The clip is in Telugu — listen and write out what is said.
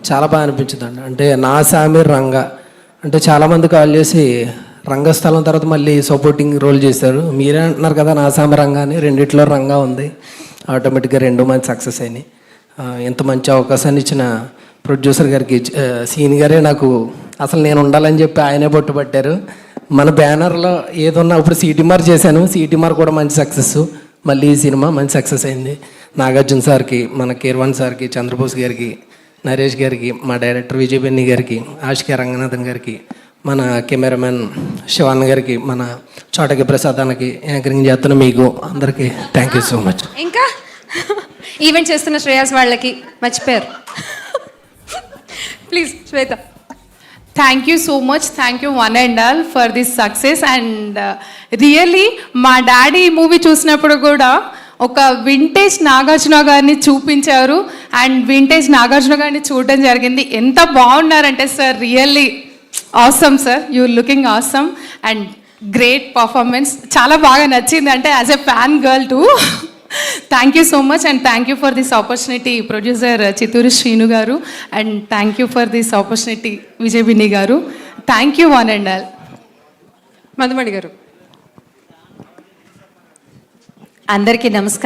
చాలా బాగా అనిపించిందండి. అంటే నా సామి రంగ అంటే చాలామంది కాల్ చేసి రంగస్థలం తర్వాత మళ్ళీ సపోర్టింగ్ రోల్ చేశారు. మీరే అంటున్నారు కదా నా సామి రంగ అని, రెండిట్లో రంగా ఉంది. ఆటోమేటిక్గా రెండు మంది సక్సెస్ అయినాయి. ఇంత మంచి అవకాశాన్ని ఇచ్చిన ప్రొడ్యూసర్ గారికి, సీన్ గారే నాకు అసలు నేను ఉండాలని చెప్పి ఆయనే పట్టుబట్టారు. మన బ్యానర్లో ఏదున్నా ఇప్పుడు సిటీమార్ చేశాను, సిటీమార్ కూడా మంచి సక్సెస్. మళ్ళీ ఈ సినిమా మంచి సక్సెస్ అయింది. నాగార్జున సార్కి, మన కీర్వాన్ సార్కి, చంద్రబోస్ గారికి, నరేష్ గారికి, మా డైరెక్టర్ విజయ్ బెన్నీ గారికి, ఆశికా రంగనాథన్ గారికి, మన కెమెరామెన్ శివాన్ గారికి, మన చోటకి ప్రసాదానికి, యాంకరింగ్ చేస్తున్న మీకు అందరికీ థ్యాంక్ యూ సో మచ్. ఇంకా ఈవెంట్ చేస్తున్న శ్రేయాస్ వాళ్ళకి మర్చిపోయారు. Please Shweta. Thank you so much, thank you one and all for this success. And really మా డాడీ ఈ మూవీ చూసినప్పుడు కూడా ఒక వింటేజ్ నాగార్జున గారిని చూపించారు. అండ్ వింటేజ్ నాగార్జున గారిని చూడడం జరిగింది. ఎంత బాగున్నారంటే sir, really awesome sir, you looking awesome and great performance. చాలా బాగా నచ్చింది, అంటే as a fan girl too. Thank you so much and thank you for this opportunity producer Chittoor Srinu garu. And thank you for this opportunity Vijay Binni garu. Thank you one and all. Madhumani garu. అందరికీ నమస్కారం.